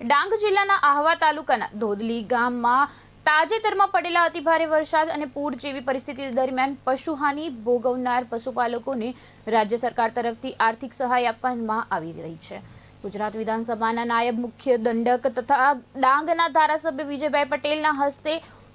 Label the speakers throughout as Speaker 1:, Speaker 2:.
Speaker 1: ડાંગ જિલ્લાના આહવા તાલુકાના ધોદલી ગામમાં તાજેતરમાં પડેલા અતિભારે વરસાદ અને પૂર જેવી પરિસ્થિતિ દરમિયાન પશુહાનિ ભોગવનાર પશુપાલકોને રાજ્ય સરકાર તરફથી આર્થિક સહાય આપવામાં આવી રહી છે। ગુજરાત વિધાનસભાના નાયબ મુખ્ય દંડક તથા ડાંગના ધારાસભ્ય વિજયભાઈ પટેલના હસ્તે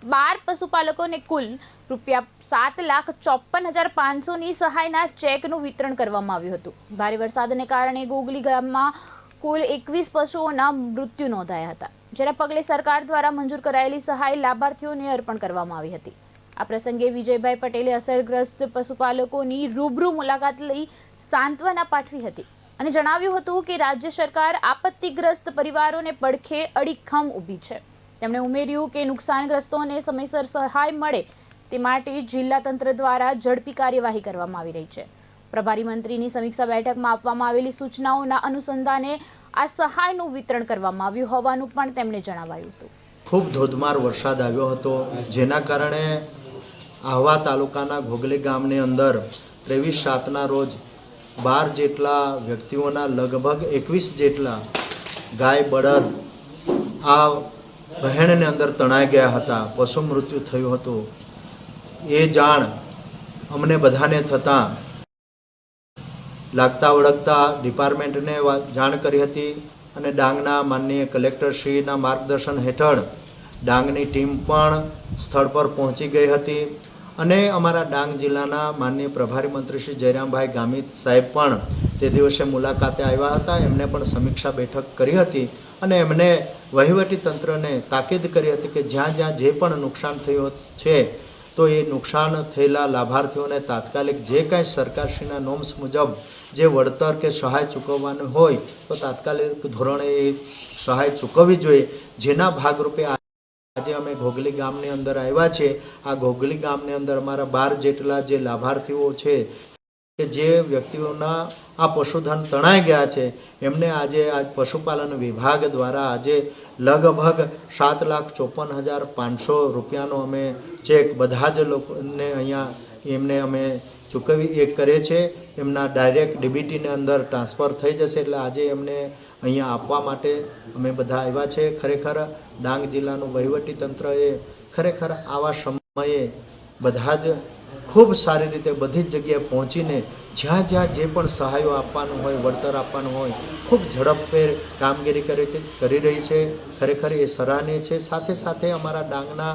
Speaker 1: 12 પશુપાલકોને કુલ ₹7,54,500ની સહાયના ચેકનું વિતરણ કરવામાં આવ્યું હતું। ભારે વરસાદને કારણે ગોગલી ગામમાં કુલ 21 પશુઓના મૃત્યુ નોંધાયા હતા, જેના પગલે સરકાર દ્વારા મંજૂર કરાયેલી સહાય લાભાર્થીઓને અર્પણ કરવામાં આવી હતી। આ પ્રસંગે વિજયભાઈ પટેલે અસરગ્રસ્ત પશુપાલકોની રૂબરૂ મુલાકાત લઈ સાંત્વના પાઠવી હતી અને જણાવ્યું હતું કે રાજ્ય સરકાર આપત્તિગ્રસ્ત પરિવારોને પડખે અડીખમ ઊભી છે। તેમણે ઉમેર્યું કે નુકસાનગ્રસ્તોને સમયસર સહાય મળે તે માટે જિલ્લા તંત્ર દ્વારા ઝડપી કાર્યવાહી કરવામાં આવી રહી છે। પ્રભારી મંત્રીની સમીક્ષા બેઠકમાં આપવામાં આવેલી સૂચનાઓના અનુસંધાને આ સહાયનું વિતરણ કરવામાં આવ્યું હોવાનું પણ તેમણે જણાવ્યું હતું।
Speaker 2: ખૂબ ધોધમાર વરસાદ આવ્યો હતો, જેના કારણે આહવા તાલુકાના ઘોગલી ગામની અંદર 23/7ના રોજ 12 જેટલા વ્યક્તિઓના લગભગ 21 જેટલા ગાય બળદ આ વહેણની અંદર તણાઈ ગયા હતા, પશુ મૃત્યુ થયું હતું। એ જાણ અમને બધાને થતાં લાગતા વળગતા ડિપાર્ટમેન્ટને જાણ કરી હતી અને ડાંગના માનનીય કલેક્ટરશ્રીના માર્ગદર્શન હેઠળ ડાંગની ટીમ પણ સ્થળ પર પહોંચી ગઈ હતી અને અમારા ડાંગ જિલ્લાના માનનીય પ્રભારી મંત્રી શ્રી જયરામભાઈ ગામિત સાહેબ પણ તે દિવસે મુલાકાતે આવ્યા હતા। એમણે પણ સમીક્ષા બેઠક કરી હતી અને એમને વહીવટી તંત્રને તાકીદ કરી હતી કે જ્યાં જ્યાં જે પણ નુકસાન થયું છે તો એ નુકસાન થયેલા લાભાર્થીઓને તાત્કાલિક જે કાંઈ સરકારશ્રીના નોર્મ્સ મુજબ જે વળતર કે સહાય ચૂકવવાનું હોય તો તાત્કાલિક ધોરણે એ સહાય ચૂકવવી જોઈએ। જેના ભાગરૂપે આજે અમે ઘોગલી ગામની અંદર આવ્યા છે। આ ઘોગલી ગામની અંદર અમારા 12 જેટલા જે લાભાર્થીઓ છે કે જે વ્યક્તિઓના આ પશુધન તણાઈ ગયા છે એમને આજે આ પશુપાલન વિભાગ દ્વારા આજે લગભગ ₹7,54,500નો અમે ચેક બધા જ લોકોને અહીંયા એમને અમે ચૂકવી કરીએ છીએ। એમના ડાયરેક્ટ ડીબીટીની અંદર ટ્રાન્સફર થઈ જશે, એટલે આજે એમને અહીંયા આપવા માટે અમે બધા આવ્યા છે। ખરેખર ડાંગ જિલ્લાનું વહીવટી તંત્રએ ખરેખર આવા સમયે બધા જ ખૂબ સારી રીતે બધી જ જગ્યાએ પહોંચીને જ્યાં જ્યાં જે પણ સહાયો આપવાનું હોય, વળતર આપવાનું હોય, ખૂબ ઝડપભેર કામગીરી કરી રહી છે। ખરેખર એ સરાહનીય છે। સાથે સાથે અમારા ડાંગના